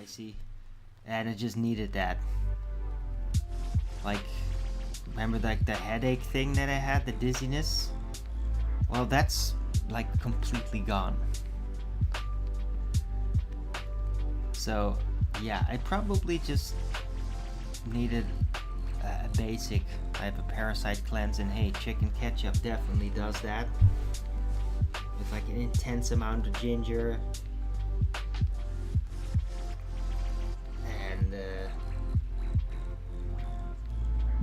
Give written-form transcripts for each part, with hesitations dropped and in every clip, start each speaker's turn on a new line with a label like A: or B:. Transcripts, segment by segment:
A: spicy. And it just needed that. Like, remember like the headache thing that I had, the dizziness? Well, that's like completely gone. So yeah, I probably just needed a basic type of parasite cleanse, and hey, chicken ketchup definitely does that. With like an intense amount of ginger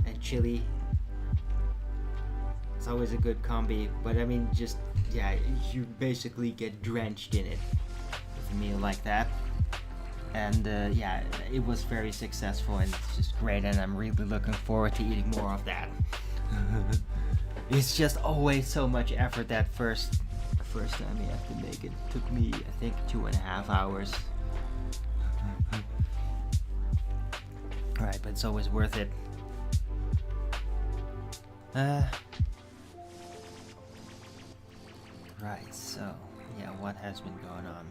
A: and chili. It's always a good combi, but I mean, just yeah, you basically get drenched in it with a meal like that. And yeah, it was very successful, and it's just great, and I'm really looking forward to eating more of that. It's just always so much effort. That first time you have to make it took me, I think, 2.5 hours. Alright, but it's always worth it. Right, so yeah, what has been going on?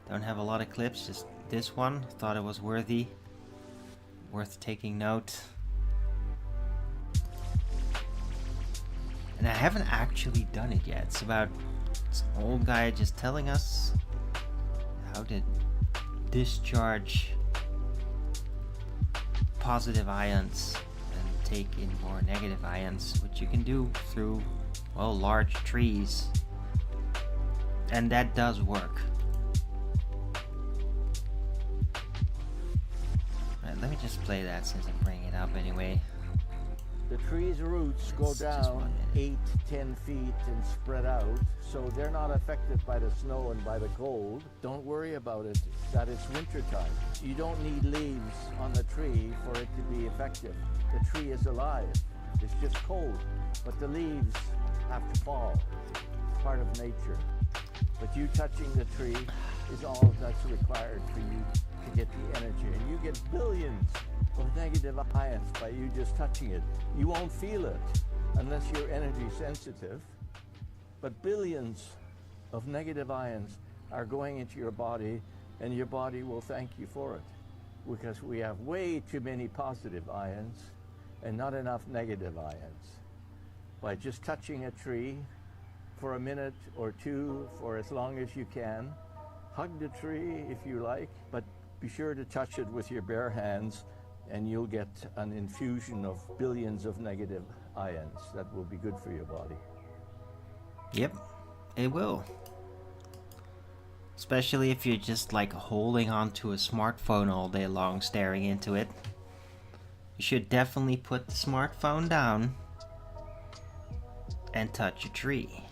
A: Don't have a lot of clips, just this one. Thought it was worth taking note. And I haven't actually done it yet. It's about this old guy just telling us how to discharge positive ions and take in more negative ions, which you can do through, well, large trees. And that does work. Right, let me just play that since I'm bringing it up anyway.
B: The tree's roots go down 8-10 feet and spread out, so they're not affected by the snow and by the cold. Don't worry about it, that it's wintertime. You don't need leaves on the tree for it to be effective. The tree is alive. It's just cold, but the leaves have to fall. It's part of nature. But you touching the tree is all that's required for you to get the energy. And you get billions of negative ions by you just touching it. You won't feel it unless you're energy sensitive. But billions of negative ions are going into your body, and your body will thank you for it. Because we have way too many positive ions and not enough negative ions. By just touching a tree for a minute or two, for as long as you can, hug the tree if you like, but be sure to touch it with your bare hands, and you'll get an infusion of billions of negative ions that will be good for your body.
A: Yep, it will. Especially if you're just like holding onto a smartphone all day long, staring into it. You should definitely put the smartphone down and touch a tree.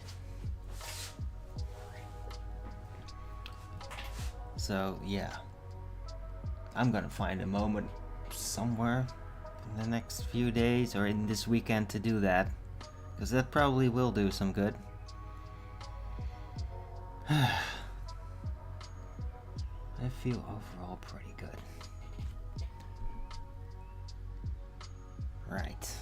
A: So yeah, I'm gonna find a moment somewhere in the next few days or in this weekend to do that, because that probably will do some good. I feel overall pretty good. Right.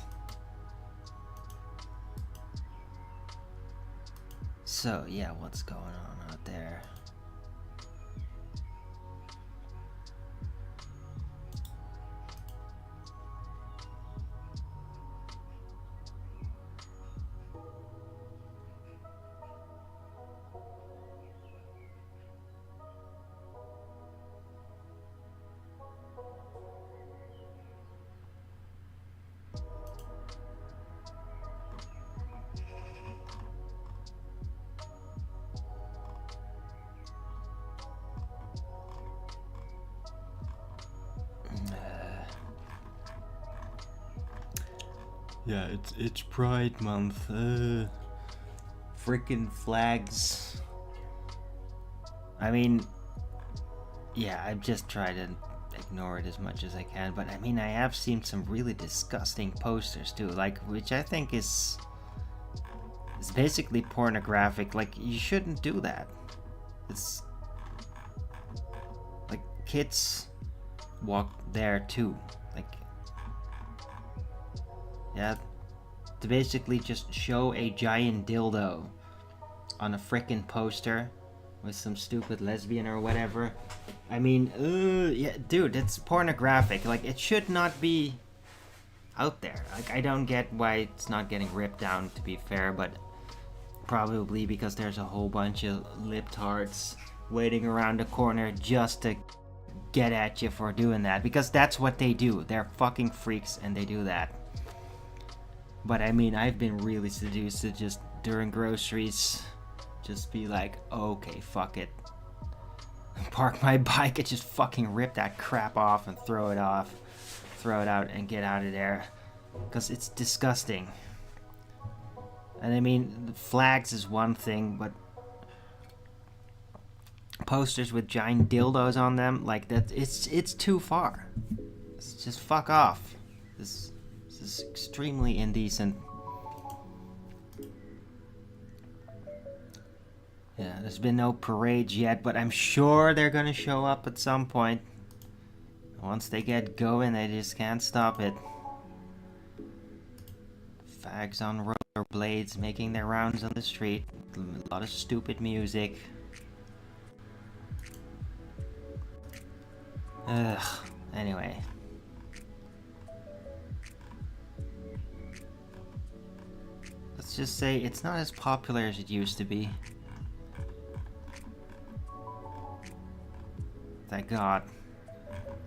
A: So yeah, what's going on out there? Yeah, it's Pride Month. Frickin' flags. I mean, yeah, I've just tried to ignore it as much as I can, but I mean, I have seen some really disgusting posters too, like, which I think is basically pornographic. Like, you shouldn't do that. It's like kids walk there too. Like, yeah, to basically just show a giant dildo on a frickin' poster with some stupid lesbian or whatever. I mean, yeah, dude, it's pornographic. Like, it should not be out there. Like, I don't get why it's not getting ripped down, to be fair, but probably because there's a whole bunch of libtards waiting around the corner just to get at you for doing that, because that's what they do. They're fucking freaks and they do that. But I mean, I've been really seduced to just during groceries just be like, okay, fuck it, park my bike and just fucking rip that crap off and throw it out and get out of there, because it's disgusting. And I mean, the flags is one thing, but posters with giant dildos on them, like that, it's too far. It's just fuck off. This is extremely indecent. Yeah, there's been no parades yet, but I'm sure they're gonna show up at some point. Once they get going, they just can't stop it. Fags on rollerblades making their rounds on the street. A lot of stupid music. Ugh. Anyway. Let's just say it's not as popular as it used to be. Thank God.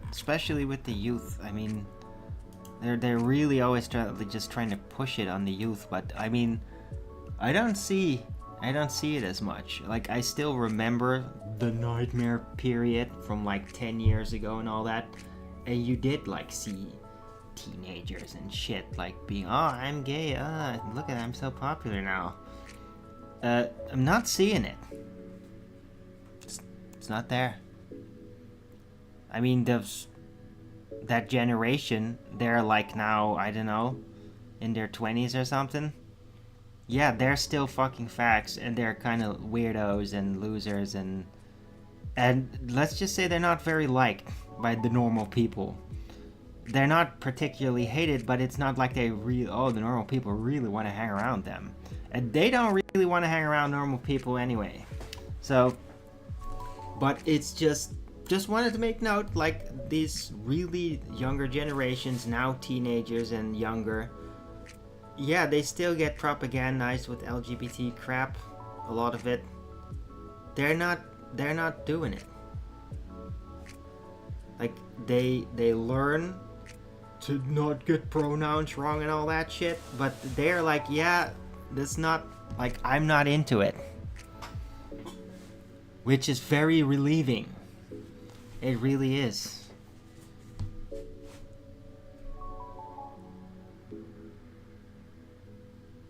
A: Especially with the youth. I mean, they're really always just trying to push it on the youth, but I mean, I don't see it as much. Like, I still remember the nightmare period from like 10 years ago and all that, and you did like see teenagers and shit like being, oh, I'm gay, look at, I'm so popular now. I'm not seeing it. It's not there. I mean, that generation, they're like now, I don't know, in their 20s or something. Yeah, they're still fucking facts, and they're kind of weirdos and losers, and let's just say they're not very liked by the normal people. They're not particularly hated, but it's not like they the normal people really want to hang around them. And they don't really want to hang around normal people anyway. So, but it's just wanted to make note, like, these really younger generations, now teenagers and younger, yeah, they still get propagandized with LGBT crap, a lot of it. They're not doing it. Like, they learn to not get pronouns wrong and all that shit, but they're like, yeah, that's not, like, I'm not into it. Which is very relieving. It really is.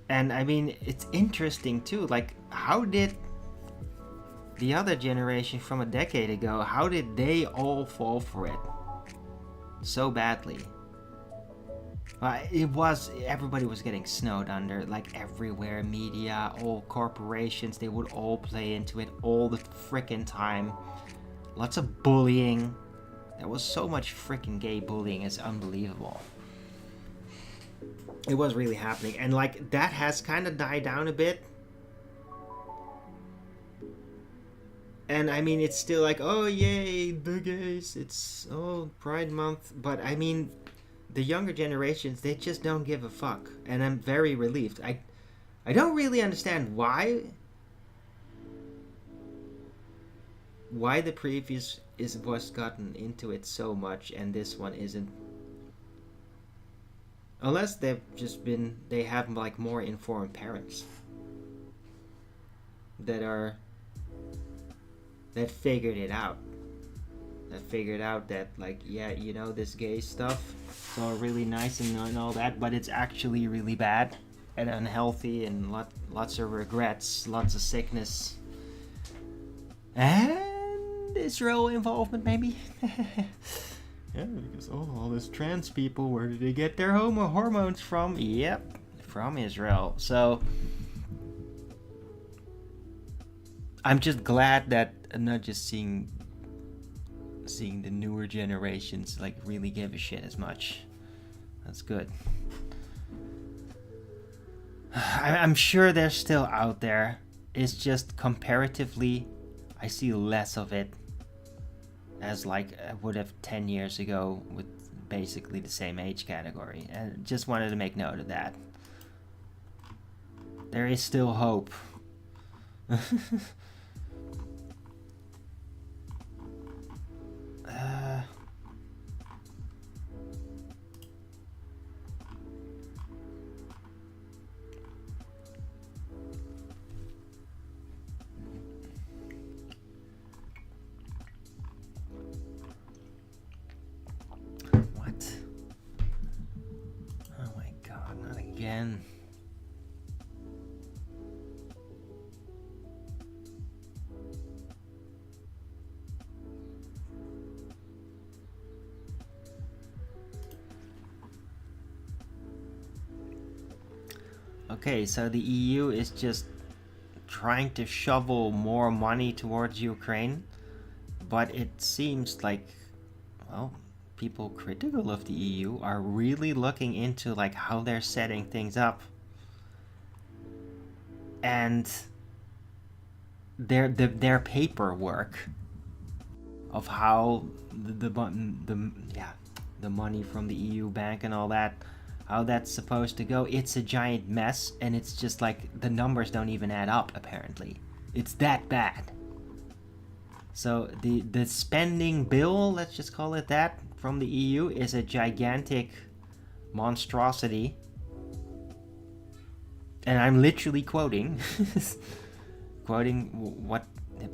A: And I mean, it's interesting too, like, how did the other generation from a decade ago, how did they all fall for it so badly? Everybody was getting snowed under, like, everywhere, media, all corporations, they would all play into it all the frickin' time. Lots of bullying. There was so much frickin' gay bullying, it's unbelievable. It was really happening, and like, that has kind of died down a bit. And I mean, it's still like, oh yay, the gays, it's Pride Month, but I mean, the younger generations, they just don't give a fuck, and I'm very relieved. I don't really understand why the previous was gotten into it so much and this one isn't. Unless they have like more informed parents that figured it out. That figured out that, like, yeah, you know, this gay stuff, it's all really nice and all that, but it's actually really bad and unhealthy and lots of regrets, lots of sickness. And Israel involvement, maybe? Yeah, because all these trans people, where did they get their hormones from? Yep, from Israel. So I'm just glad that I'm not just seeing the newer generations like really give a shit as much. That's good. I'm sure they're still out there. It's just comparatively I see less of it as like I would have 10 years ago with basically the same age category. And just wanted to make note of that. There is still hope. What? Oh my god, not again. Okay, so the EU is just trying to shovel more money towards Ukraine, but it seems like, well, people critical of the EU are really looking into like how they're setting things up, and their paperwork of how the money from the EU bank and all that, how that's supposed to go. It's a giant mess, and it's just like the numbers don't even add up apparently. It's that bad. So the spending bill, let's just call it that, from the EU is a gigantic monstrosity. And I'm literally quoting quoting what the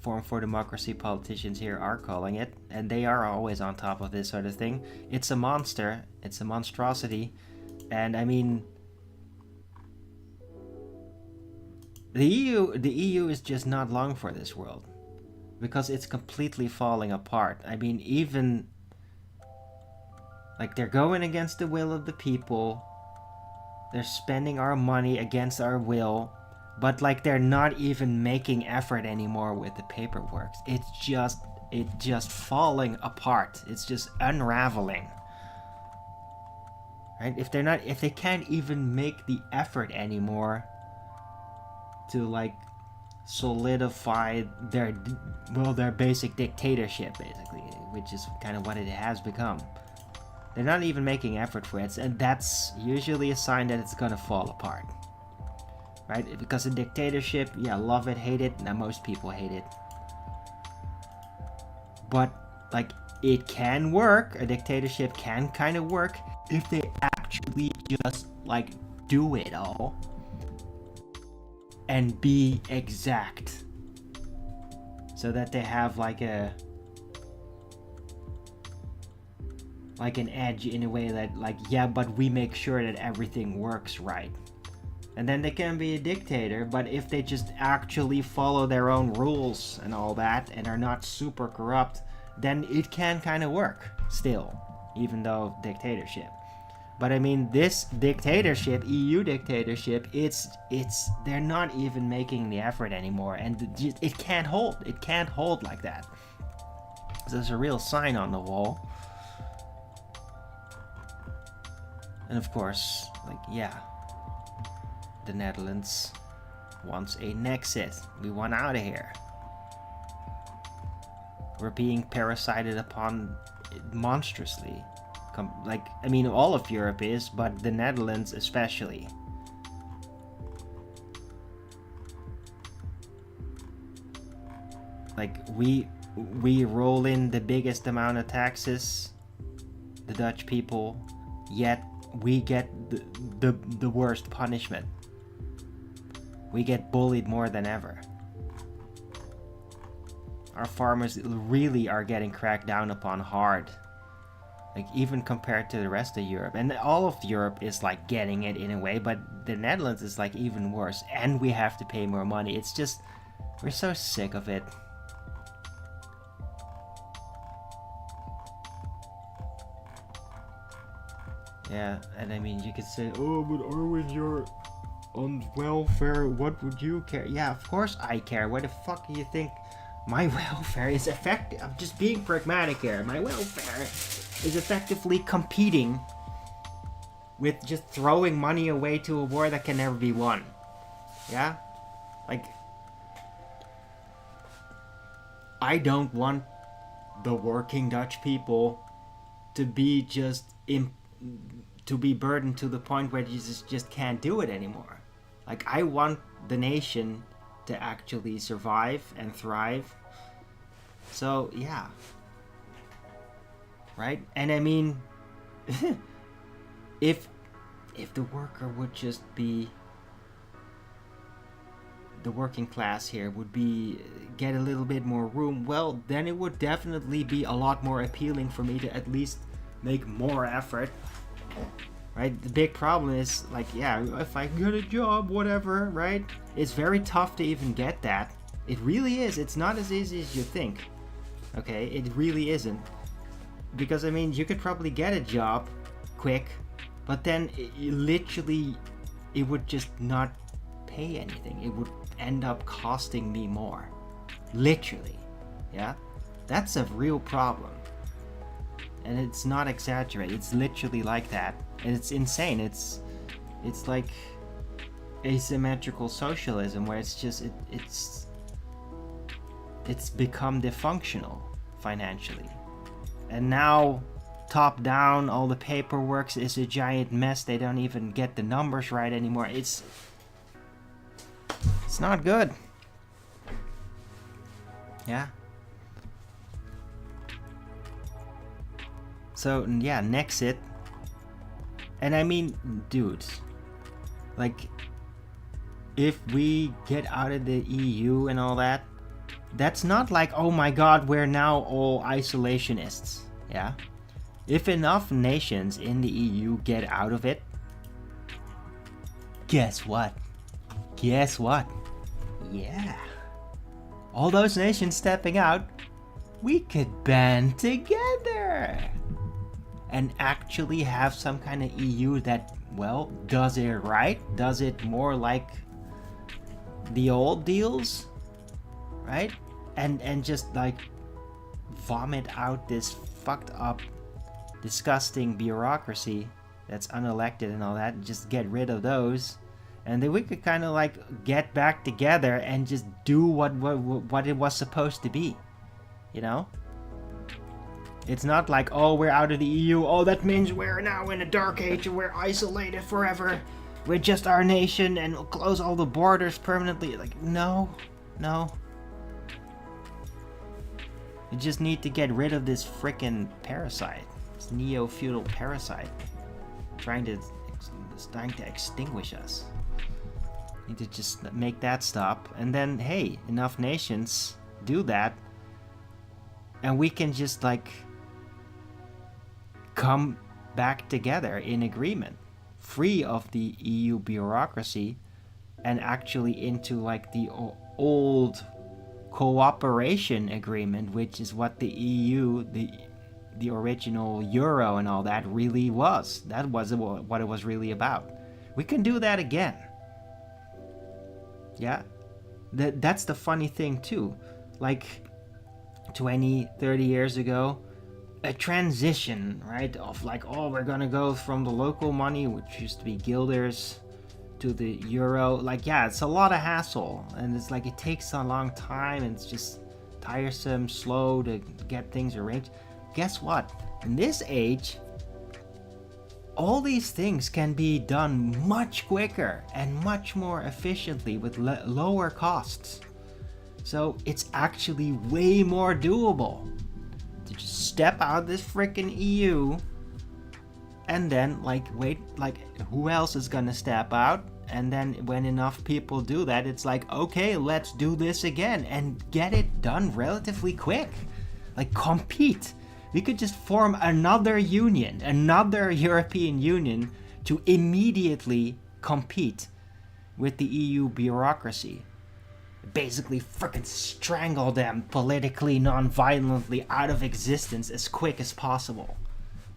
A: Forum for Democracy politicians here are calling it, and they are always on top of this sort of thing. It's a monster, it's a monstrosity, and I mean, the EU is just not long for this world, because it's completely falling apart. I mean, even like they're going against the will of the people, they're spending our money against our will. But like they're not even making effort anymore with the paperwork. It's just falling apart. It's just unraveling. Right? If they can't even make the effort anymore to like solidify their basic dictatorship, basically, which is kind of what it has become. They're not even making effort for it, and that's usually a sign that it's gonna fall apart. Right? Because a dictatorship, love it, hate it. Now most people hate it. But like it can work. A dictatorship can kind of work if they actually just like do it all and be exact. So that they have like an edge in a way that like, but we make sure that everything works right. And then they can be a dictator, but if they just actually follow their own rules and all that, and are not super corrupt, then it can kind of work still, even though dictatorship. But I mean, this dictatorship, EU dictatorship, they're not even making the effort anymore, and it can't hold. It can't hold like that. So there's a real sign on the wall. And of course, the Netherlands wants a Nexit. We want out of here. We're being parasited upon monstrously. All of Europe is, but the Netherlands especially. Like, we roll in the biggest amount of taxes, the Dutch people, yet we get the worst punishment. We get bullied more than ever. Our farmers really are getting cracked down upon hard. Like, even compared to the rest of Europe. And all of Europe is like getting it in a way, but the Netherlands is like even worse. And we have to pay more money. It's just, we're so sick of it. Yeah, and I mean, you could say, oh, but Arwen, you're on welfare, what would you care? Yeah, of course I care. Why the fuck do you think my welfare is effective? I'm just being pragmatic here. My welfare is effectively competing with just throwing money away to a war that can never be won. Yeah? Like, I don't want the working Dutch people to be to be burdened to the point where you just can't do it anymore. Like, I want the nation to actually survive and thrive. So yeah, right? And I mean, if the worker would just be, the working class here would be, get a little bit more room, well, then it would definitely be a lot more appealing for me to at least make more effort, right? The big problem is, like, yeah, if I get a job, whatever, right? It's very tough to even get that. It really is. It's not as easy as you think. Okay, it really isn't. Because, I mean, you could probably get a job quick, but then it would just not pay anything. It would end up costing me more. Literally. Yeah? That's a real problem. And it's not exaggerated. It's literally like that. And it's insane. It's like asymmetrical socialism, where it's just it's become dysfunctional financially. And now, top down, all the paperwork is a giant mess. They don't even get the numbers right anymore. It's not good. Yeah. So yeah, Nexit. And I mean, dudes, like, if we get out of the EU and all that, that's not like, oh my god, we're now all isolationists. Yeah. If enough nations in the EU get out of it, guess what? Guess what? Yeah. All those nations stepping out, we could band together and actually have some kind of EU that, well, does it right, does it more like the old deals, right? And just like vomit out this fucked up, disgusting bureaucracy that's unelected and all that, and just get rid of those, and then we could kind of like get back together and just do what it was supposed to be, you know? It's not like, oh, we're out of the EU, oh, that means we're now in a dark age and we're isolated forever, we're just our nation and we'll close all the borders permanently. Like, no. You just need to get rid of this frickin' parasite, this neo-feudal parasite, trying to extinguish us. Need to just make that stop, and then, hey, enough nations do that, and we can just like come back together in agreement, free of the EU bureaucracy, and actually into like the old cooperation agreement, which is what the EU, the original euro and all that really was. That was what it was really about. We can do that again. Yeah, that's the funny thing too. Like 20, 30 years ago, a transition, right, of like, oh, we're gonna go from the local money, which used to be guilders, to the euro. Like, yeah, it's a lot of hassle, and it's like it takes a long time, and it's just tiresome, slow to get things arranged. Guess what? In this age, all these things can be done much quicker and much more efficiently with lower costs. So it's actually way more doable to just step out of this freaking EU and then like wait, like who else is gonna step out? And then when enough people do that, it's like, okay, let's do this again and get it done relatively quick. Like, compete. We could just form another union, another European Union, to immediately compete with the EU bureaucracy. Basically freaking strangle them politically, non-violently out of existence as quick as possible.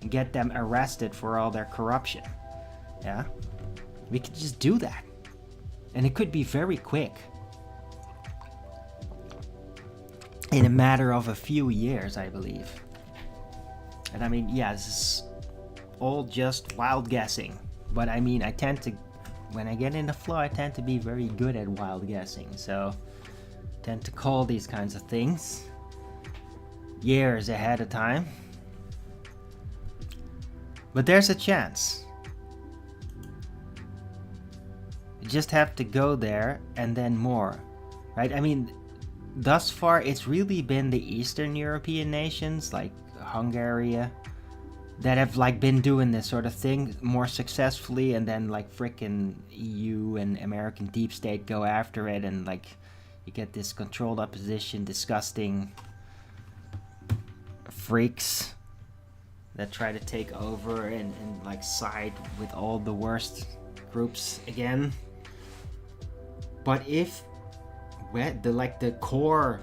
A: And get them arrested for all their corruption. Yeah? We could just do that. And it could be very quick. In a matter of a few years, I believe. And I mean, yeah, this is all just wild guessing. But I mean, I tend to, when I get in the flow, I tend to be very good at wild guessing. So, I tend to call these kinds of things. years ahead of time. But there's a chance. You just have to go there and then more, right? I mean, thus far it's really been the Eastern European nations like Hungary that have like been doing this sort of thing more successfully, and then like frickin' EU and American deep state go after it, and like you get this controlled opposition, disgusting freaks that try to take over and like side with all the worst groups again. But if the core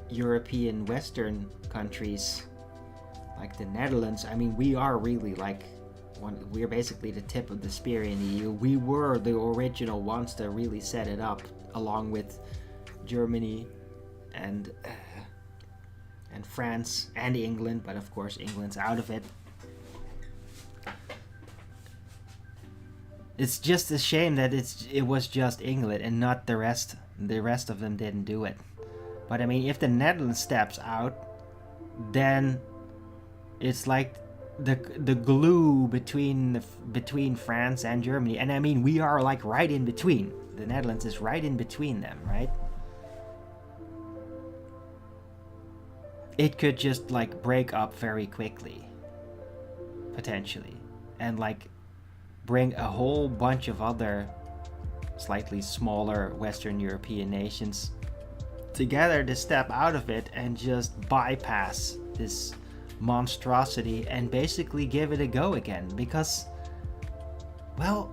A: European Western countries, like the Netherlands, I mean, we are really like we're basically the tip of the spear in the EU. We were the original ones to really set it up, along with Germany and France and England, but of course England's out of it. It's just a shame that it was just England and not the rest. The rest of them didn't do it. But I mean, if the Netherlands steps out, then it's like the glue between France and Germany. And I mean, we are like right in between. The Netherlands is right in between them, right? It could just like break up very quickly, potentially, and like bring a whole bunch of other slightly smaller Western European nations together to step out of it and just bypass this monstrosity and basically give it a go again. Because, well,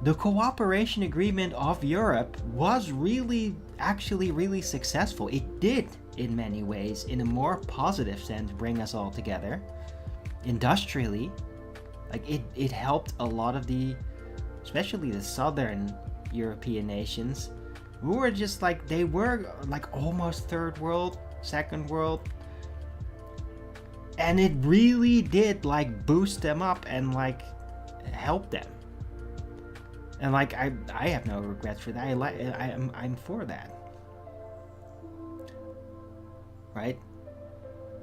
A: the cooperation agreement of Europe was actually really successful. It did, in many ways, in a more positive sense, bring us all together industrially. Like it helped a lot of especially the southern European nations, who were just like, they were like almost third world, second world, and it really did like boost them up and like help them. And like I have no regrets for that. I'm for that, right?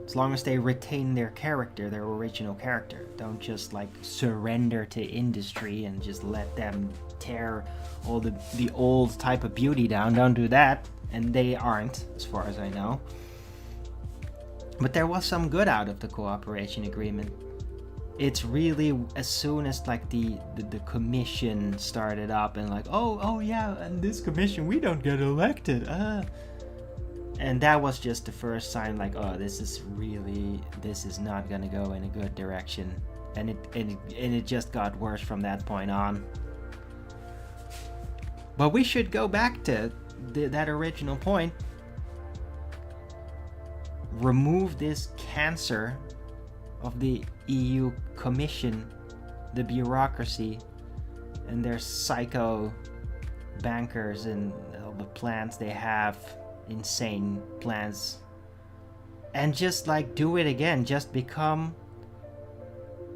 A: As long as they retain their character, their original character. Don't just like surrender to industry and just let them tear all the old type of beauty down. Don't do that. And they aren't, as far as I know. But there was some good out of the cooperation agreement. It's really, as soon as like the commission started up and like, oh yeah, and this commission, we don't get elected. And that was just the first sign, like, oh, this is not gonna go in a good direction, and it just got worse from that point on. But we should go back to that original point. Remove this cancer of the EU Commission, the bureaucracy, and their psycho bankers and all the plans they have. Insane plans, and just like do it again. Just become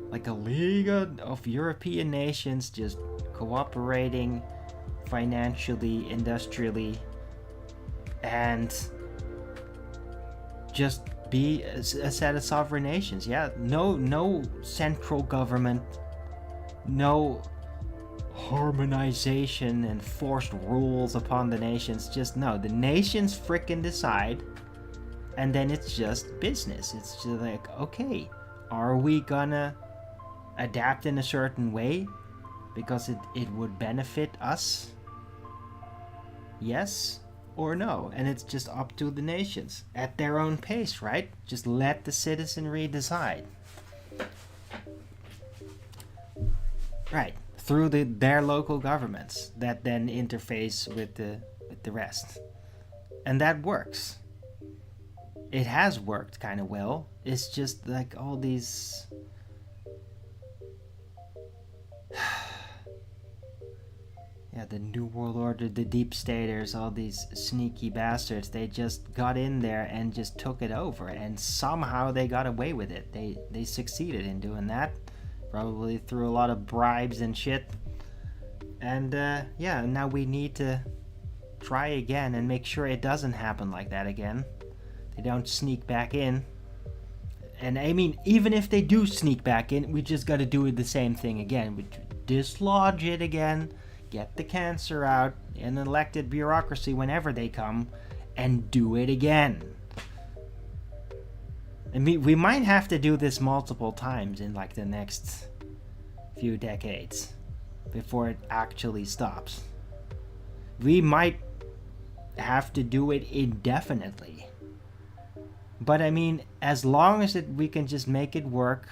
A: like a league of European nations, just cooperating financially, industrially, and just be a set of sovereign nations. Yeah, no central government, no harmonization and forced rules upon the nations. Just no, the nations frickin' decide, and then it's just business. It's just like, okay, are we gonna adapt in a certain way because it would benefit us? Yes or no? And it's just up to the nations at their own pace, right? Just let the citizenry decide. Right. Through their local governments that then interface with the rest. And that works. It has worked kind of well. It's just like all these... yeah, the New World Order, the Deep Staters, all these sneaky bastards, they just got in there and just took it over. And somehow they got away with it. They succeeded in doing that. Probably through a lot of bribes and shit. And yeah, now we need to try again and make sure it doesn't happen like that again. They don't sneak back in. And I mean, even if they do sneak back in, we just gotta do the same thing again. We dislodge it again, get the cancer out, an elected bureaucracy whenever they come, and do it again. I mean, we might have to do this multiple times in like the next few decades before it actually stops. We might have to do it indefinitely. But I mean, as long as we can just make it work,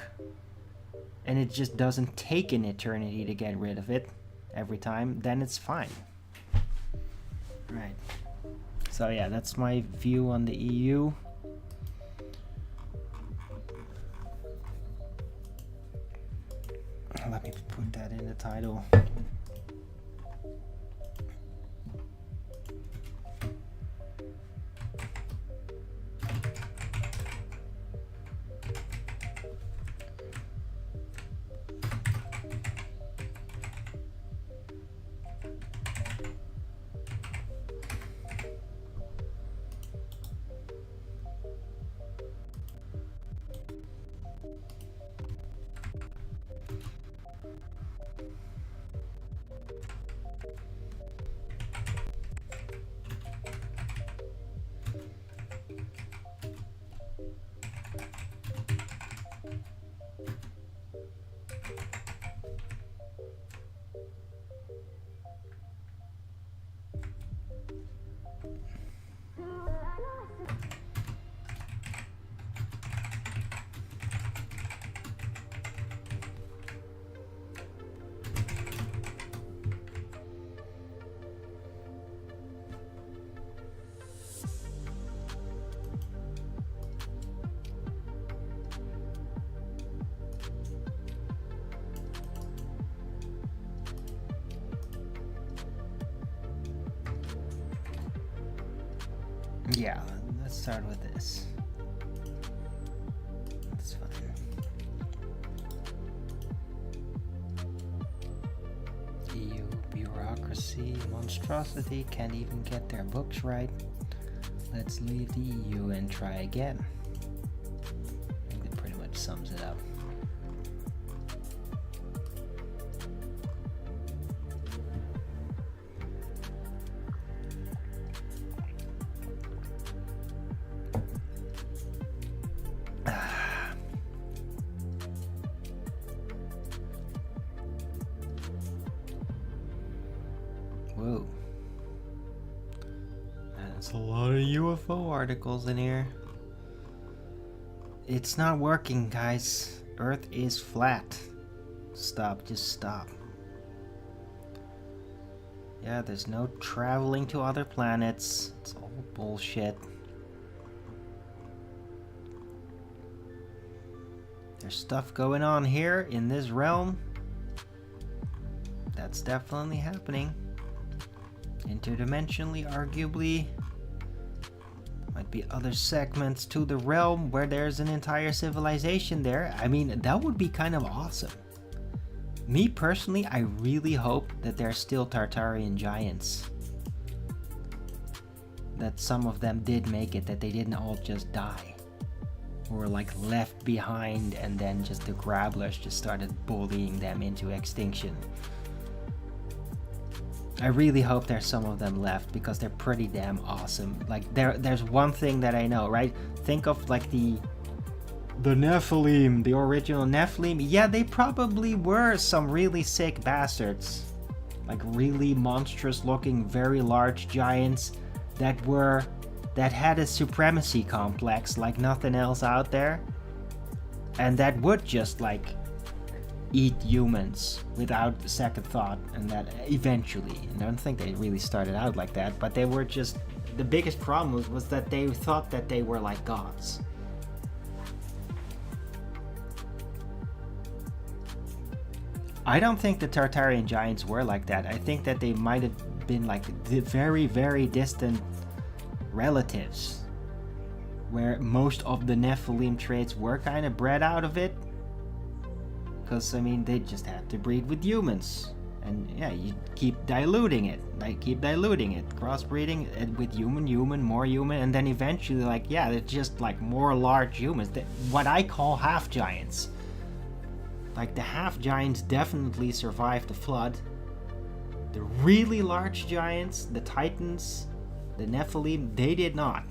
A: and it just doesn't take an eternity to get rid of it every time, then it's fine. Right. So yeah, that's my view on the EU. Let me put that in the title. Yeah, let's start with this. That's fine. EU bureaucracy, monstrosity, can't even get their books right. Let's leave the EU and try again. I think that pretty much sums it up. Whoa. That's a lot of UFO articles in here. It's not working, guys. Earth is flat. Stop, just stop. Yeah, there's no traveling to other planets. It's all bullshit. There's stuff going on here in this realm. That's definitely happening. Interdimensionally, arguably. Might be other segments to the realm where there's an entire civilization there. I mean, that would be kind of awesome. Me personally, I really hope that there's still Tartarian giants. That some of them did make it, that they didn't all just die. Or like left behind and then just the Grabblers just started bullying them into extinction. I really hope there's some of them left because they're pretty damn awesome. Like there's one thing that I know, right? Think of like the Nephilim, the original Nephilim. Yeah, they probably were some really sick bastards. Like really monstrous looking, very large giants that had a supremacy complex like nothing else out there. And that would just like eat humans without a second thought, and that eventually, and I don't think they really started out like that, but they were just, the biggest problem was that they thought that they were like gods. I don't think the Tartarian giants were like that. I think that they might have been like the very, very distant relatives, where most of the Nephilim traits were kind of bred out of it. Because, I mean, they just had to breed with humans. And yeah, you keep diluting it, crossbreeding it with human, more human, and then eventually, like, yeah, it's just like more large humans, what I call half giants. Like, the half giants definitely survived the flood. The really large giants, the titans, the Nephilim, they did not.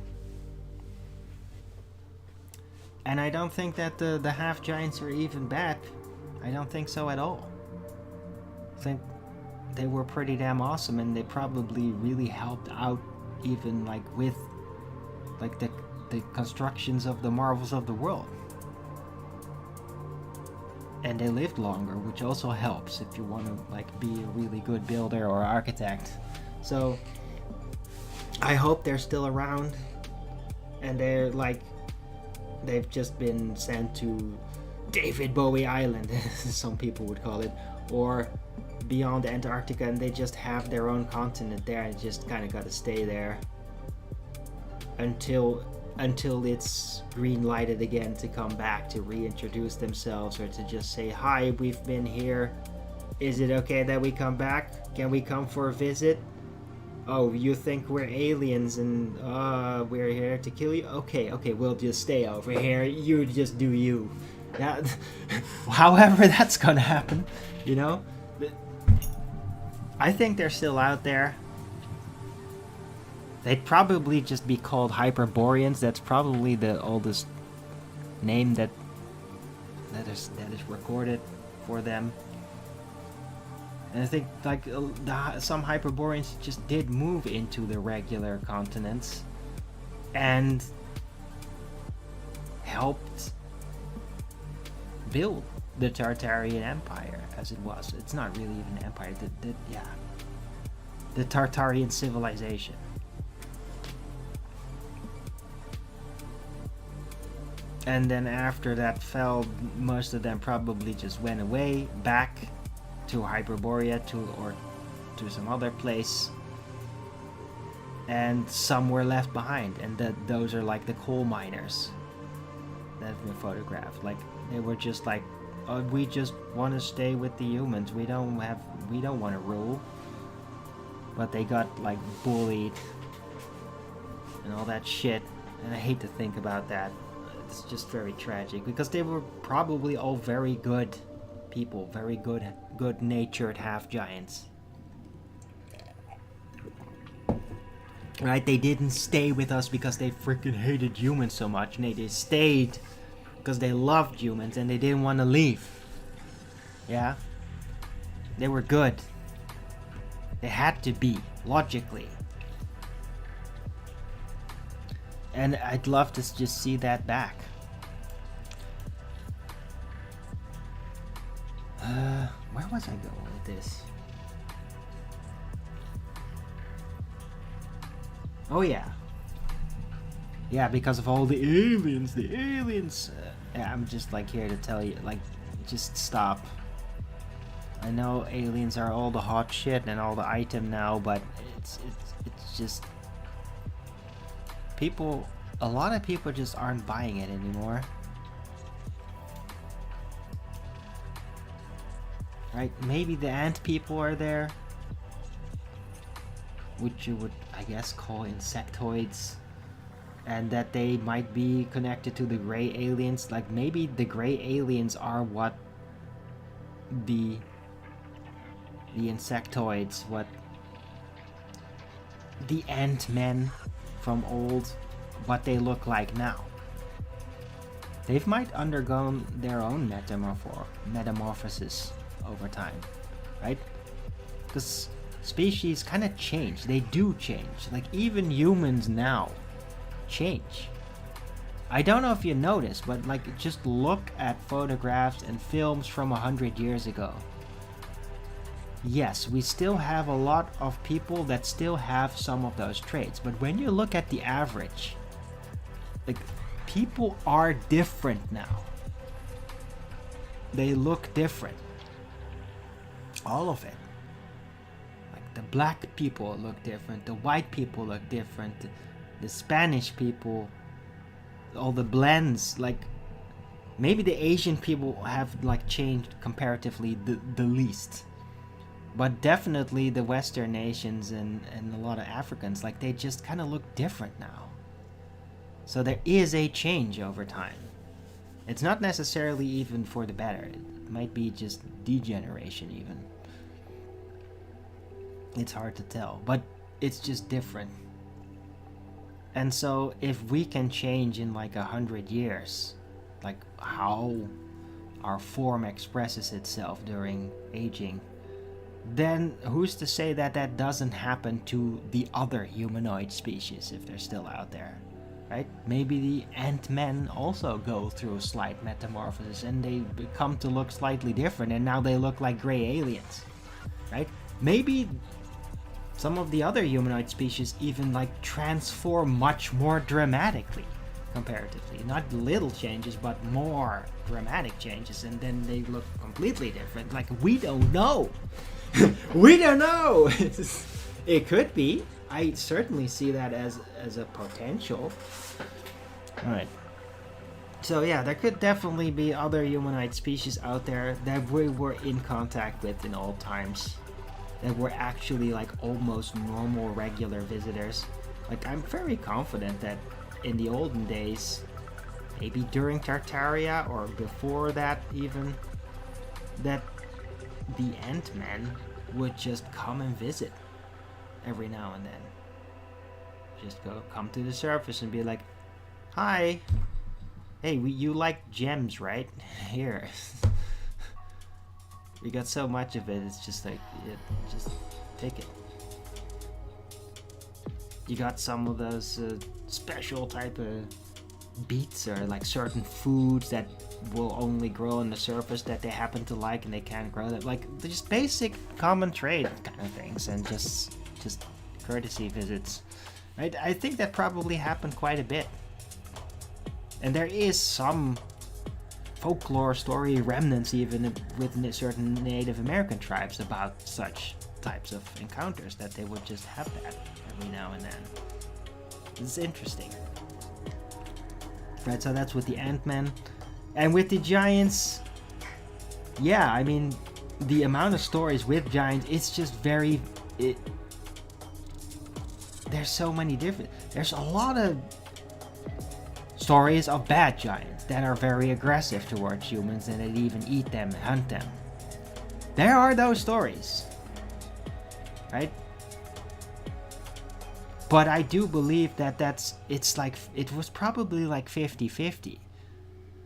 A: And I don't think that the half giants are even bad. I don't think so at all. I think they were pretty damn awesome, and they probably really helped out, even like with like the constructions of the marvels of the world. And they lived longer, which also helps if you want to like be a really good builder or architect. So I hope they're still around, and they're like, they've just been sent to David Bowie Island, some people would call it, or beyond Antarctica, and they just have their own continent there and just kind of got to stay there until it's green lighted again to come back, to reintroduce themselves, or to just say, hi, we've been here, is it okay that we come back, can we come for a visit? Oh, you think we're aliens and we're here to kill you? Okay, we'll just stay over here, you just do you. That, however that's gonna happen, you know. I think they're still out there. They'd probably just be called Hyperboreans. That's probably the oldest name that is recorded for them. And I think like some Hyperboreans just did move into the regular continents and helped build the Tartarian Empire as it was. It's not really even an empire. The Tartarian civilization. And then after that fell, most of them probably just went away back to Hyperborea or to some other place, and some were left behind, and those are like the coal miners that have been photographed. Like, they were just like, oh, we just want to stay with the humans, we don't want to rule. But they got like bullied and all that shit, and I hate to think about that. It's just very tragic, because they were probably all very good people, very good-natured half-giants. Right? They didn't stay with us because they freaking hated humans so much. No, they stayed because they loved humans and they didn't want to leave. Yeah? They were good. They had to be, logically. And I'd love to just see that back. Where was I going with this? Oh yeah. Yeah, because of all the aliens, yeah, I'm just like here to tell you, like, just stop. I know aliens are all the hot shit and all the item now, but it's just, a lot of people just aren't buying it anymore. Right? Maybe the ant people are there, which you would, I guess, call insectoids, and that they might be connected to the gray aliens. Like, maybe the gray aliens are what the insectoids, what the ant-men from old, what they look like now. They might undergone their own metamorphosis over time, right? Because species kind of change. They do change. Like, even humans now change. I don't know if you noticed, but like, just look at photographs and films from 100 years ago. Yes, we still have a lot of people that still have some of those traits, but when you look at the average, like, people are different now. They look different. All of it. Like, the black people look different, the white people look different, the Spanish people, all the blends. Like, maybe the Asian people have like changed comparatively the least. But definitely the Western nations and a lot of Africans, like, they just kind of look different now. So there is a change over time. It's not necessarily even for the better. It might be just degeneration even. It's hard to tell, but it's just different. And so if we can change in like 100 years, like how our form expresses itself during aging, then who's to say that that doesn't happen to the other humanoid species if they're still out there, right? Maybe the Ant-Men also go through slight metamorphosis and they come to look slightly different and now they look like gray aliens, right? Maybe some of the other humanoid species even like transform much more dramatically comparatively. Not little changes, but more dramatic changes, and then they look completely different. Like, we don't know. We don't know. It could be. I certainly see that as a potential. All right. So yeah, there could definitely be other humanoid species out there that we were in contact with in old times, that were actually like almost normal, regular visitors. Like, I'm very confident that in the olden days, maybe during Tartaria or before that even, that the Ant-Men would just come and visit every now and then. Just come to the surface and be like, hi, hey, you like gems, right? Here. We got so much of it, it's just like, just take it. You got some of those special type of beets or like certain foods that will only grow on the surface that they happen to like and they can't grow that. Like, just basic common trade kind of things, and just courtesy visits. Right? I think that probably happened quite a bit. And there is some folklore story remnants even within certain Native American tribes about such types of encounters, that they would just have that every now and then. It's interesting. Right, so that's with the Ant-Man. And with the giants, yeah, I mean, the amount of stories with giants, it's just very... there's so many different... There's a lot of stories of bad giants that are very aggressive towards humans and that even eat them and hunt them. There are those stories, right? But I do believe that it was probably like 50-50.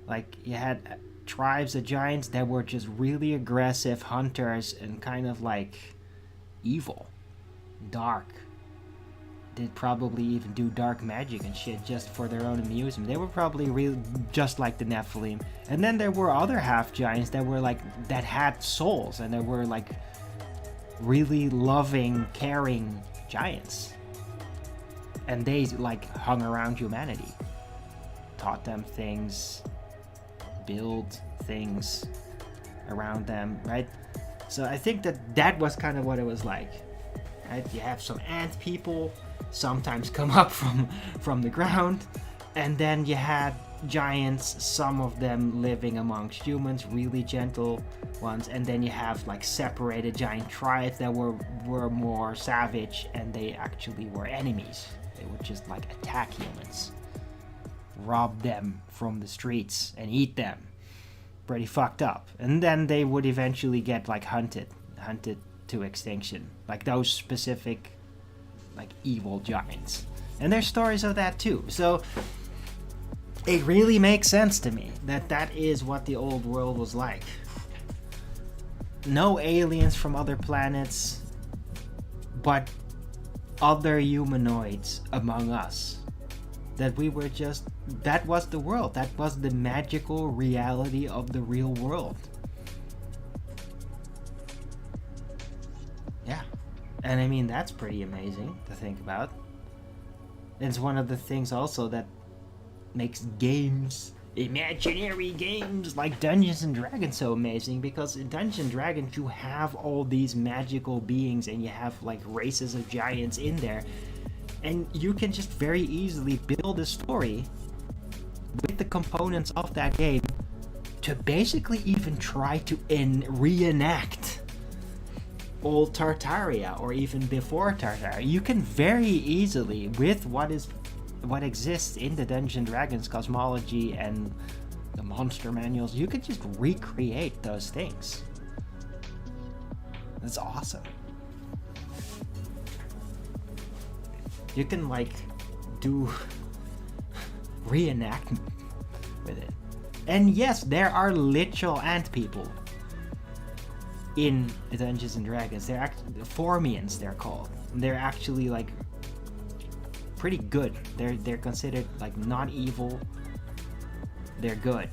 A: Like, you had tribes of giants that were just really aggressive hunters and kind of like evil, dark. They'd probably even do dark magic and shit just for their own amusement. They were probably really just like the Nephilim. And then there were other half giants that were like, that had souls, and they were like really loving, caring giants. And they like hung around humanity, taught them things, build things around them, right? So I think that was kind of what it was like, right? You have some ant people sometimes come up from the ground, and then you had giants, some of them living amongst humans, really gentle ones, and then you have like separated giant tribes that were more savage, and they actually were enemies. They would just like attack humans, rob them from the streets and eat them. Pretty fucked up. And then they would eventually get like hunted to extinction, like those specific like evil giants. And there's stories of that too. So it really makes sense to me that is what the old world was like. No aliens from other planets, but other humanoids among us. That we were just, that was the world. That was the magical reality of the real world. Yeah. And I mean, that's pretty amazing to think about. It's one of the things also that makes games, imaginary games like Dungeons and Dragons so amazing, because in Dungeons and Dragons you have all these magical beings and you have like races of giants in there, and you can just very easily build a story with the components of that game to basically even try to reenact old Tartaria or even before Tartaria. You can very easily, with what exists in the Dungeons and Dragons cosmology and the monster manuals, you could just recreate those things. That's awesome. You can like do reenactment with it. And yes, there are literal ant people in Dungeons and Dragons. They're actually Formians, they're called. They're actually like pretty good. They're considered like not evil. They're good.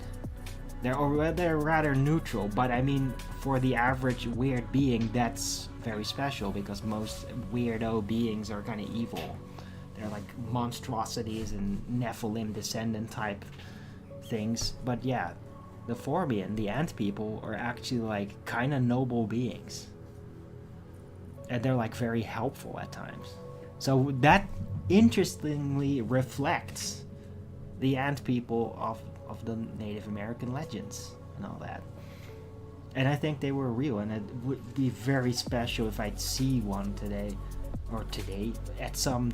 A: They're rather neutral, but I mean, for the average weird being, that's very special because most weirdo beings are kind of evil. They're like monstrosities and Nephilim descendant type things. But yeah, the Formian, the ant people, are actually like kind of noble beings. And they're like very helpful at times. So that interestingly reflects the ant people of the Native American legends and all that. And I think they were real, and it would be very special if I'd see one today, at some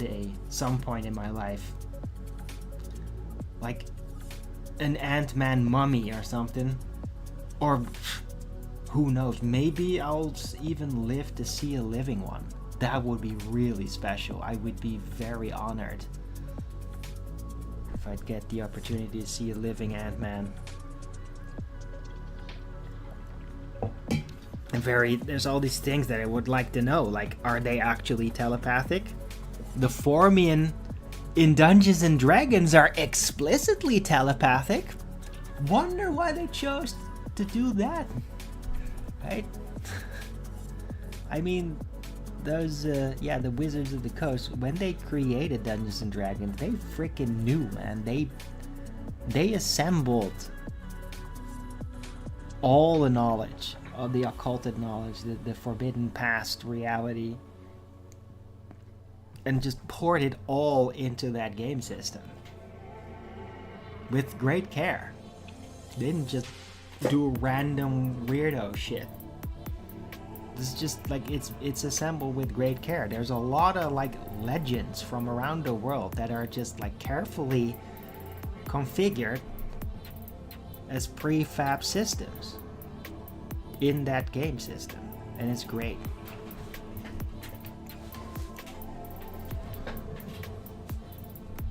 A: point in my life. Like an Ant-Man mummy or something. Or who knows, maybe I'll even live to see a living one. That would be really special. I would be very honored if I'd get the opportunity to see a living Ant-Man. And there's all these things that I would like to know, like, are they actually telepathic? The Formian in Dungeons and Dragons are explicitly telepathic. Wonder why they chose to do that, right? I mean, those, the Wizards of the Coast, when they created Dungeons and Dragons, they freaking knew, man. They assembled all the knowledge, all the occulted knowledge, the forbidden past reality, and just poured it all into that game system with great care. They didn't just do random weirdo shit. This is just like it's assembled with great care. There's a lot of like legends from around the world that are just like carefully configured as prefab systems in that game system, and it's great.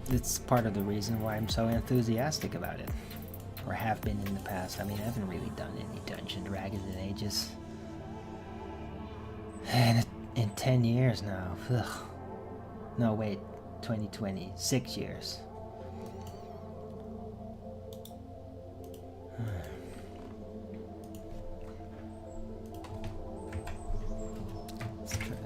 A: It's part of the reason why I'm so enthusiastic about it, or have been in the past. I mean, I haven't really done any Dungeons & Dragons in ages. And in 10 years now. Ugh. No, wait, 2020, 6 years. Let's try that.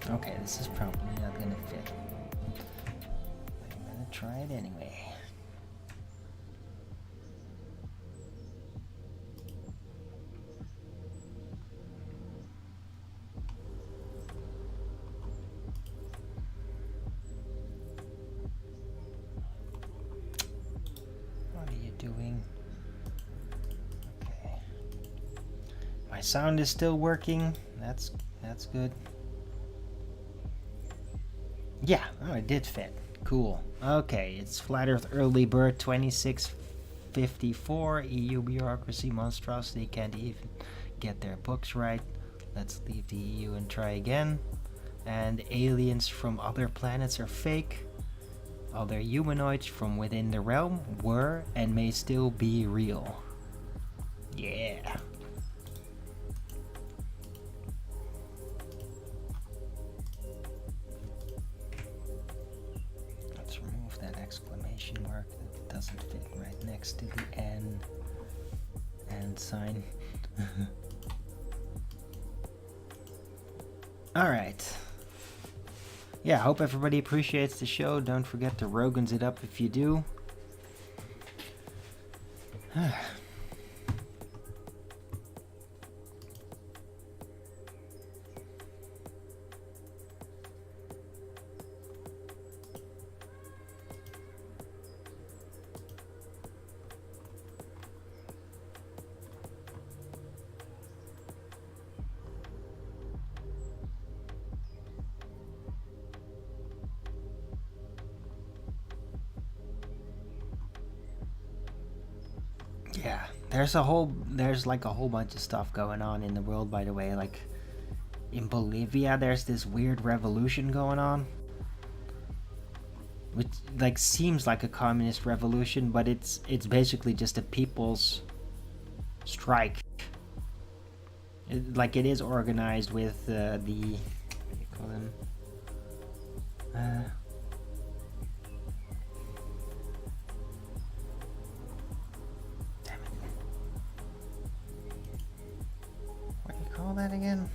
A: Okay, this is probably not gonna fit. I'm gonna try it anyway. What are you doing? Okay. My sound is still working. That's good. Yeah, oh, it did fit. Cool. Okay, it's Flat Earth Early Bird 2654. EU bureaucracy monstrosity can't even get their books right. Let's leave the EU and try again. And aliens from other planets are fake. Other humanoids from within the realm were and may still be real. Yeah. Exclamation mark that doesn't fit right next to the N, and stupid sign. Alright. Yeah, I hope everybody appreciates the show. Don't forget to Rogan's it up if you do. Yeah, there's like a whole bunch of stuff going on in the world, by the way. Like in Bolivia, there's this weird revolution going on, which like seems like a communist revolution, but it's basically just a people's strike. Like it is organized with the what do you call them? Call that again?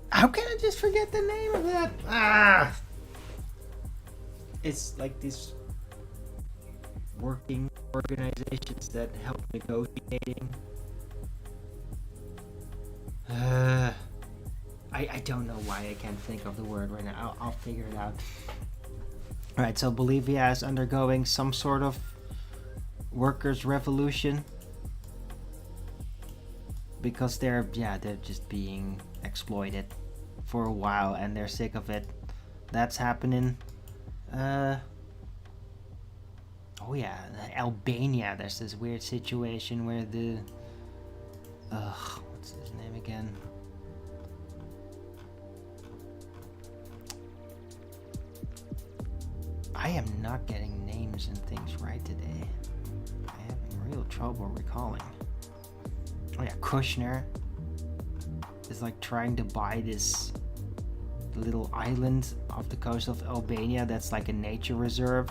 A: How can I just forget the name of that? Ah! It's like these working organizations that help negotiating. I don't know why I can't think of the word right now. I'll figure it out. Alright, so Bolivia is undergoing some sort of workers' revolution because they're just being exploited for a while and they're sick of it. That's happening. Oh yeah, Albania. There's this weird situation where the what's his name again? I am not getting names and things right today. I have real trouble recalling. Oh yeah, Kushner is like trying to buy this little island off the coast of Albania that's like a nature reserve.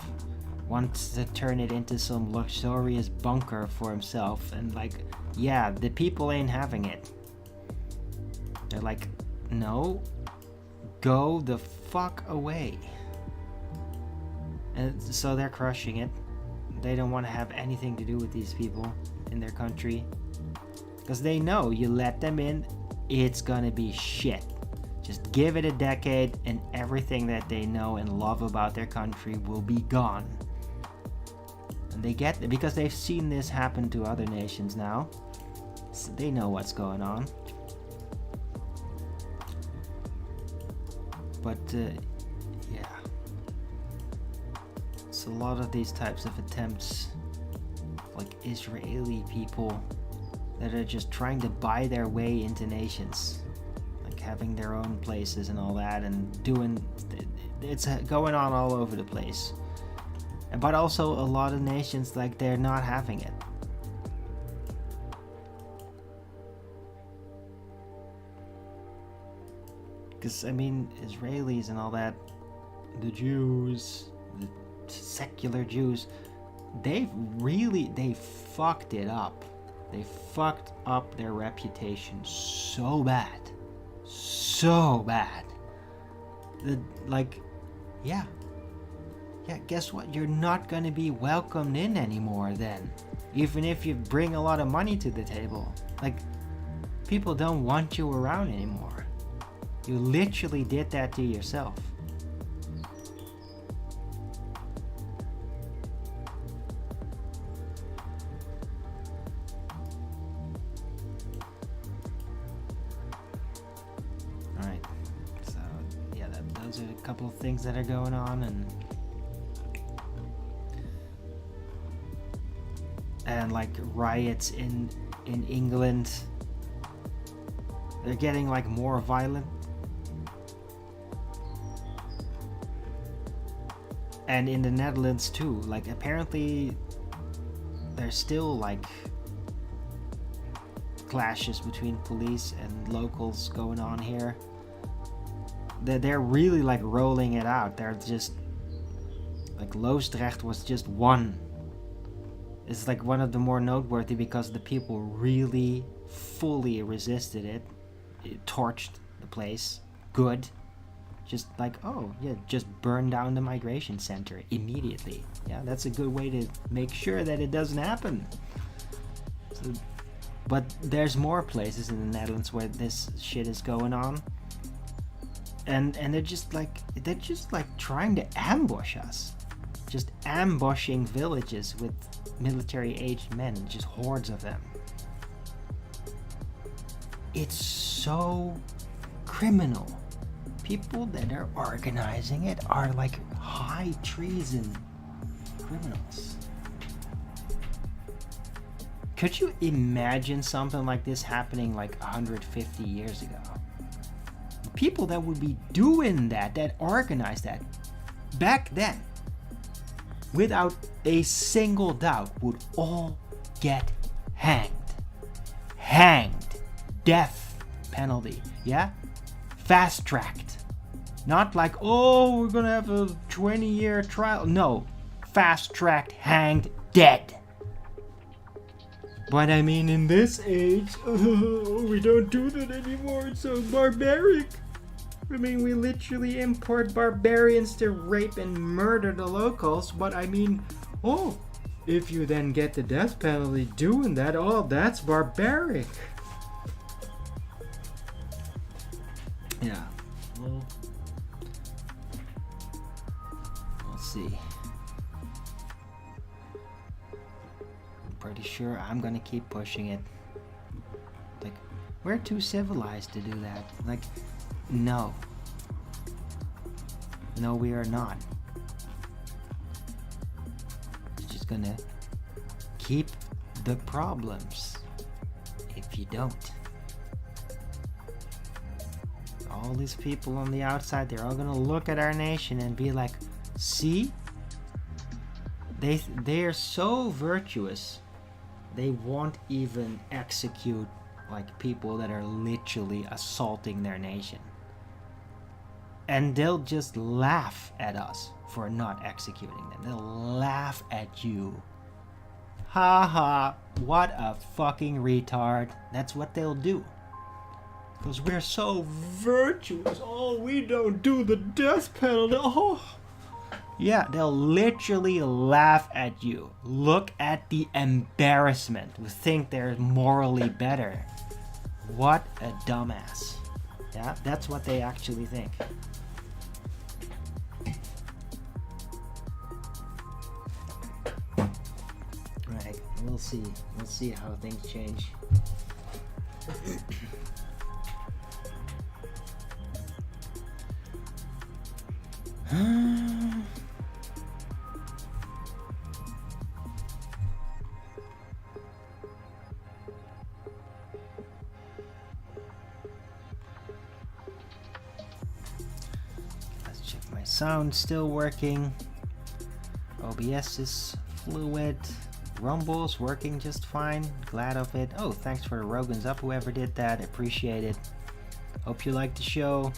A: Wants to turn it into some luxurious bunker for himself, and like, yeah, the people ain't having it. They're like, no, go the fuck away. And so they're crushing it. They don't want to have anything to do with these people in their country. Because they know you let them in, it's gonna be shit. Just give it a decade and everything that they know and love about their country will be gone. And they get it because they've seen this happen to other nations now. So they know what's going on. But yeah. A lot of these types of attempts, like Israeli people that are just trying to buy their way into nations, like having their own places and all that, and it's going on all over the place. But also a lot of nations, like, they're not having it. Because I mean, Israelis and all that, the Jews, the secular Jews, they fucked it up. They fucked up their reputation so bad. Guess what? You're not gonna be welcomed in anymore then. Even if you bring a lot of money to the table. Like, people don't want you around anymore. You literally did that to yourself. Couple of things that are going on, and like riots in England, they're getting like more violent, and in the Netherlands too. Like, apparently there's still like clashes between police and locals going on here. They're really like rolling it out. They're just like Loosdrecht was just one. It's like one of the more noteworthy because the people really fully resisted it. It torched the place. Good. Just like, oh yeah, just burn down the migration center immediately. Yeah, that's a good way to make sure that it doesn't happen. So, but there's more places in the Netherlands where this shit is going on. And they're just like trying to ambush us. Just ambushing villages with military-aged men, just hordes of them. It's so criminal. People that are organizing it are like high treason criminals. Could you imagine something like this happening like 150 years ago? People that would be doing that organized that back then, without a single doubt, would all get hanged. Hanged. Death penalty. Yeah? Fast-tracked. Not like, oh, we're gonna have a 20-year trial. No. Fast-tracked, hanged, dead. But I mean, in this age, we don't do that anymore. It's so barbaric. I mean, we literally import barbarians to rape and murder the locals. But I mean, oh, if you then get the death penalty doing that, oh, that's barbaric. Yeah, well, we'll see. I'm pretty sure I'm gonna keep pushing it. Like, we're too civilized to do that. Like, no. No, we are not. It's just gonna keep the problems if you don't. All these people on the outside, they're all gonna look at our nation and be like, see? They are so virtuous, they won't even execute like people that are literally assaulting their nation. And they'll just laugh at us for not executing them. They'll laugh at you. Ha ha, what a fucking retard. That's what they'll do. Because we're so virtuous. Oh, we don't do the death penalty. Oh. Yeah, they'll literally laugh at you. Look at the embarrassment. Who think they're morally better. What a dumbass. Yeah, that's what they actually think. Right, we'll see. We'll see how things change. Let's check my sound still working. OBS is fluid. Rumble's working just fine. Glad of it. Oh, thanks for the Rogan's up, whoever did that. Appreciate it. Hope you liked the show.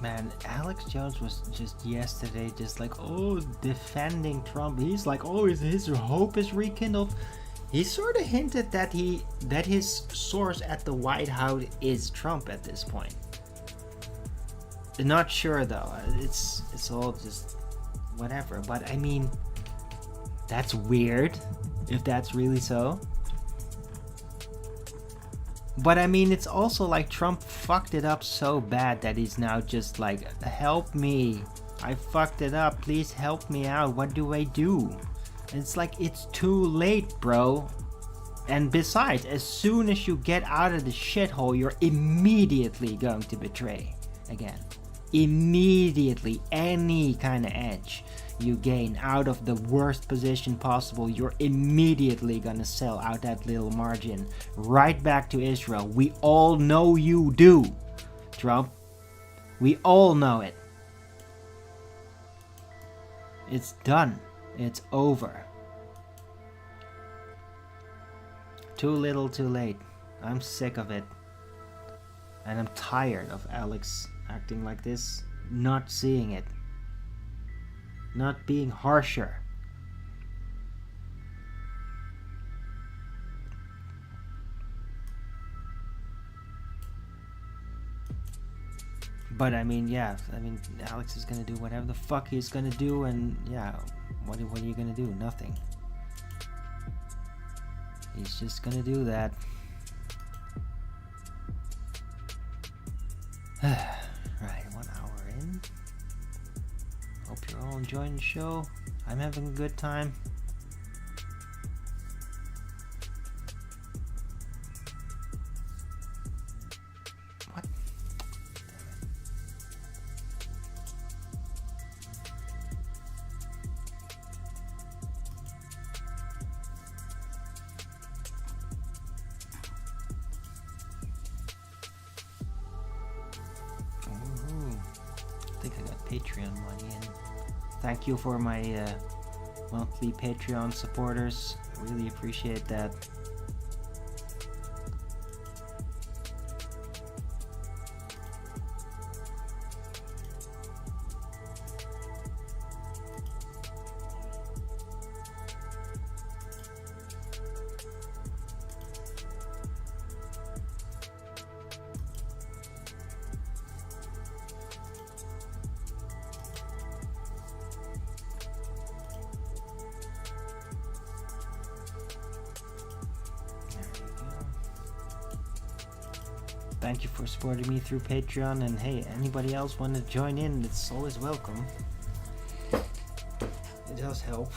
A: Man, Alex Jones was just yesterday just like, oh, defending Trump. He's like, oh, his hope is rekindled. He sort of hinted that his source at the White House is Trump at this point. Not sure though. It's all just whatever. But I mean, That's weird, if that's really so. But I mean, it's also like Trump fucked it up so bad that he's now just like, help me. I fucked it up. Please help me out. What do I do? It's like, it's too late, bro. And besides, as soon as you get out of the shithole, you're immediately going to betray again. Immediately, any kind of edge you gain out of the worst position possible, you're immediately gonna sell out that little margin right back to Israel. We all know you do, Trump. We all know it. It's done. It's over. Too little, too late. I'm sick of it. And I'm tired of Alex acting like this, not seeing it, not being harsher. But I mean, yeah, Alex is gonna do whatever the fuck he's gonna do, and yeah, what are you gonna do? Nothing. He's just gonna do that. Right, 1 hour in. Hope you're all enjoying the show. I'm having a good time. What? I think I got Patreon money in. Thank you for my monthly Patreon supporters. I really appreciate that. Thank you for supporting me through Patreon, and hey, anybody else want to join in, it's always welcome. It does help.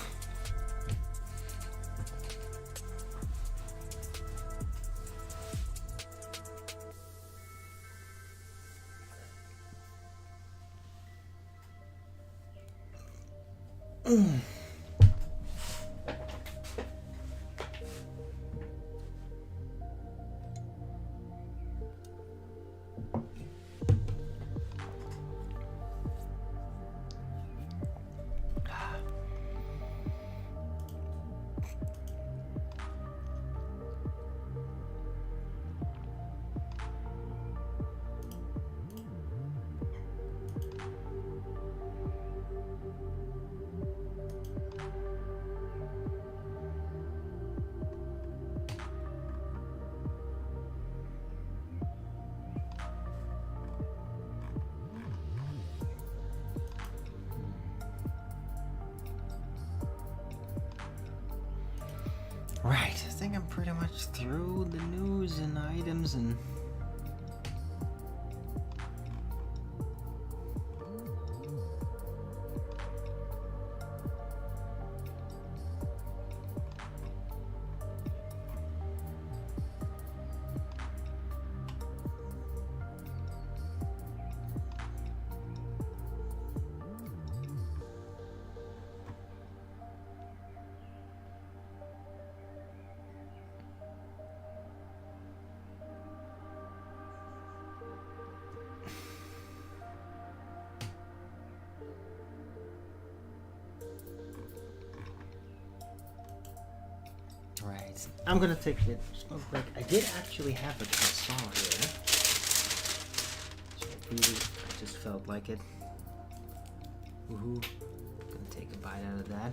A: Right, I think I'm pretty much through the news and items and... Right, I'm gonna take a smoke break. I did actually have a croissant here. I just felt like it. Woohoo. Gonna take a bite out of that.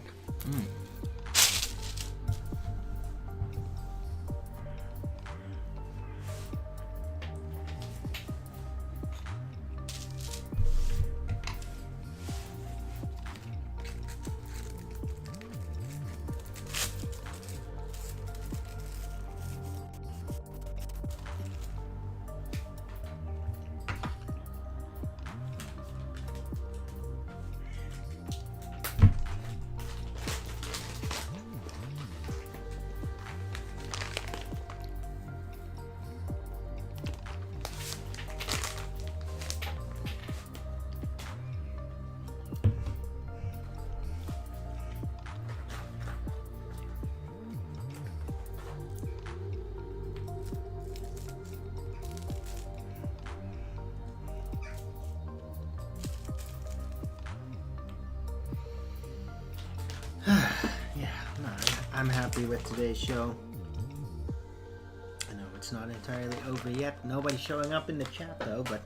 A: I'm happy with today's show. I know it's not entirely over yet. Nobody's showing up in the chat though, but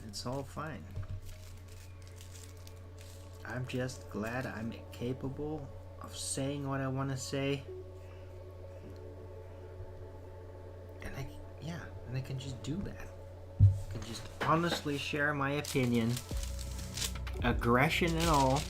A: it's all fine. I'm just glad I'm capable of saying what I want to say. And I can just do that. I can just honestly share my opinion, aggression and all.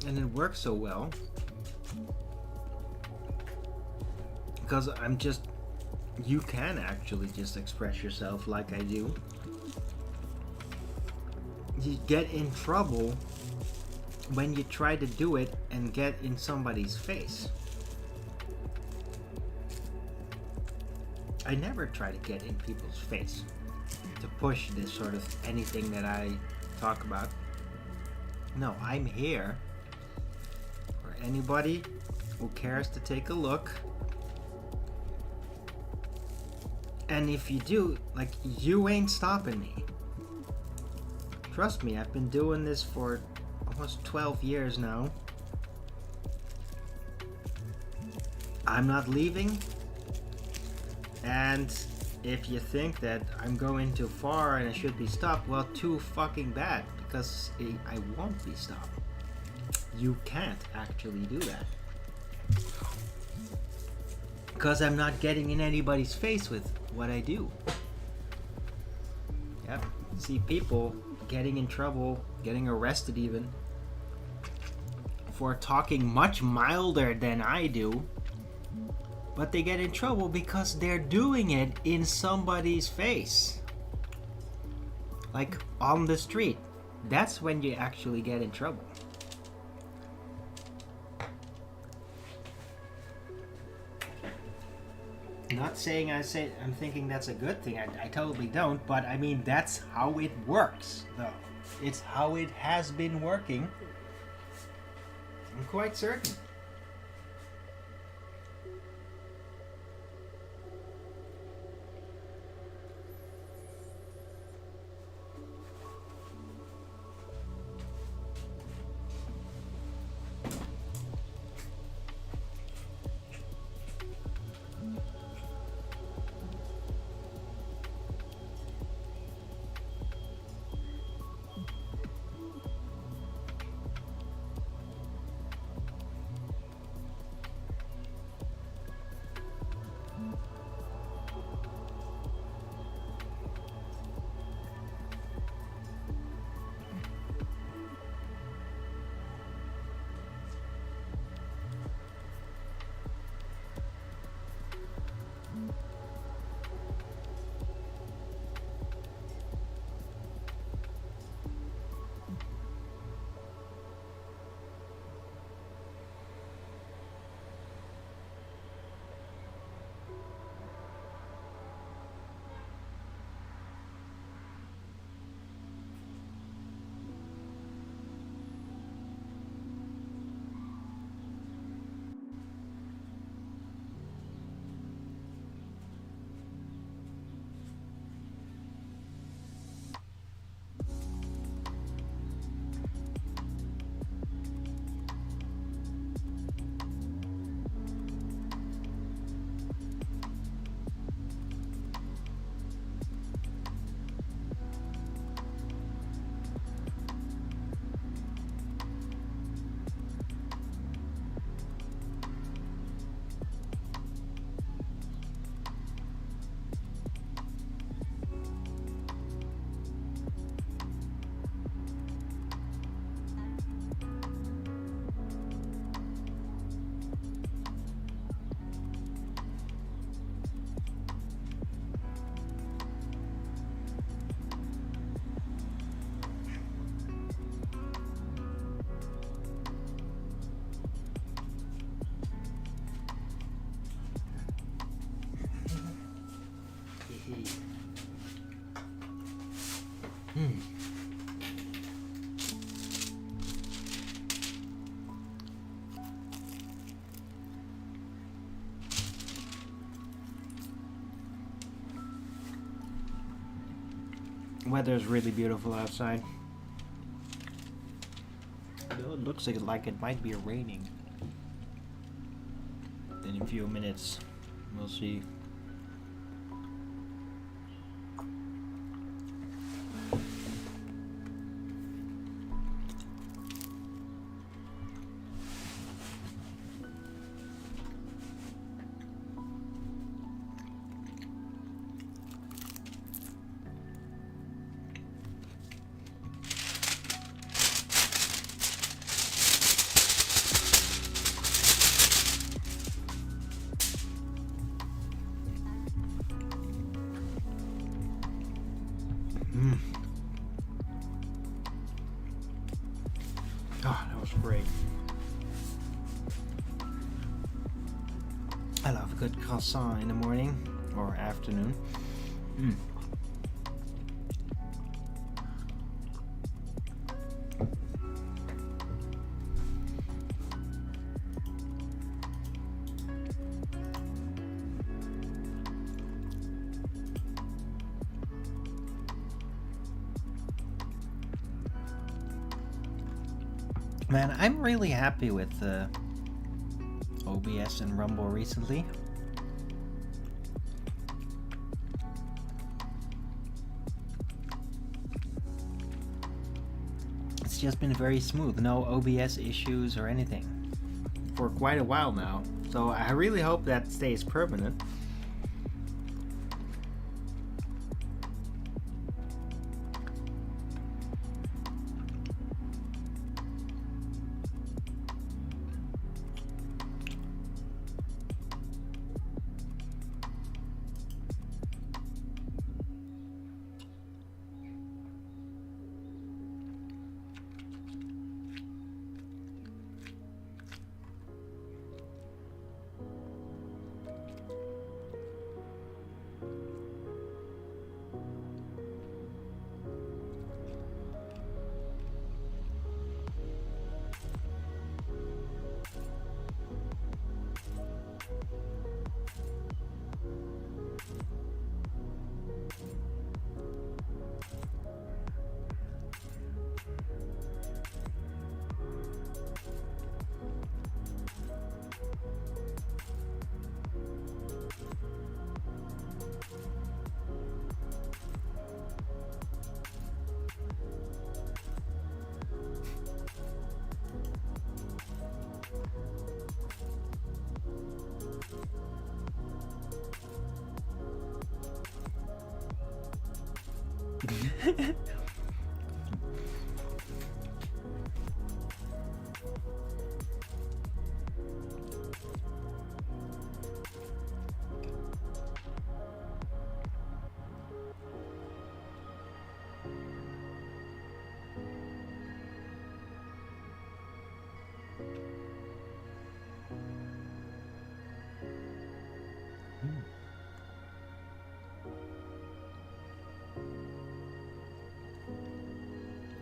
A: And it works so well because you can actually just express yourself like I do. You get in trouble when you try to do it and get in somebody's face. I never try to get in people's face to push this sort of anything that I talk about. No, I'm here for anybody who cares to take a look. And if you do, like, you ain't stopping me. Trust me, I've been doing this for almost 12 years now. I'm not leaving. And if you think that I'm going too far and I should be stopped, well, too fucking bad, because I won't be stopped. You can't actually do that. Because I'm not getting in anybody's face with what I do. Yep. See people getting in trouble, getting arrested even, for talking much milder than I do. But they get in trouble because they're doing it in somebody's face. Like on the street. That's when you actually get in trouble. Not saying I'm thinking that's a good thing. I totally don't. But I mean, that's how it works, though. It's how it has been working. I'm quite certain. Weather is really beautiful outside. Though it looks like it might be raining. In a few minutes, we'll see. Oh, that was great. I love a good croissant in the morning or afternoon. Man, I'm really happy with OBS and Rumble recently. It's just been very smooth, no OBS issues or anything for quite a while now. So I really hope that stays permanent.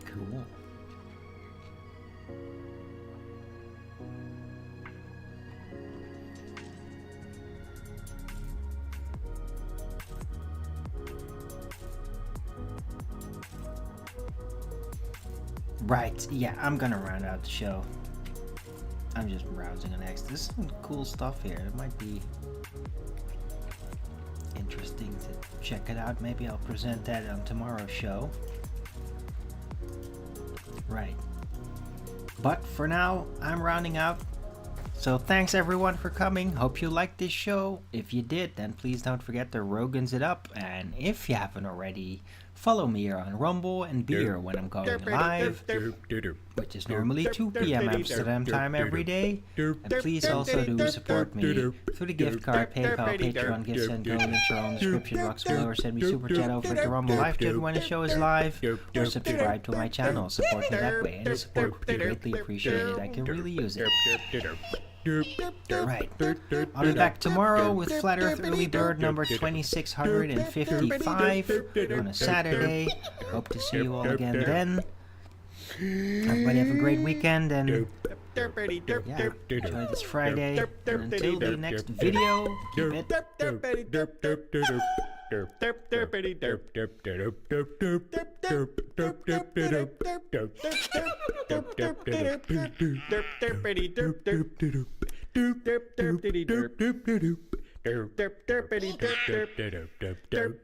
A: Cool. Right, yeah, I'm gonna round out the show. I'm just browsing on X. There's some cool stuff here. It might be interesting to check it out. Maybe I'll present that on tomorrow's show. Right. But for now, I'm rounding out. So thanks everyone for coming. Hope you liked this show. If you did, then please don't forget to Rogan's it up. And if you haven't already, follow me here on Rumble and Beer when I'm going live, which is normally 2 p.m. Amsterdam time every day. And please also do support me through the gift card, PayPal, Patreon, gifts and go. Links are on the description box below, or send me super chat over at the Rumble live chat when the show is live, or subscribe to my channel. Support me that way. Any support would be greatly appreciated. I can really use it. Right. I'll be back tomorrow with Flat Earth Early Bird number 2655 on a Saturday. Hope to see you all again then. Everybody have a great weekend and yeah, enjoy this Friday. And until the next video, keep it
C: derpity derp derp derp derp derp derp derp derp derp derp derp derpity derp derp derp derpity derp derp derp derpity derp derp derp derp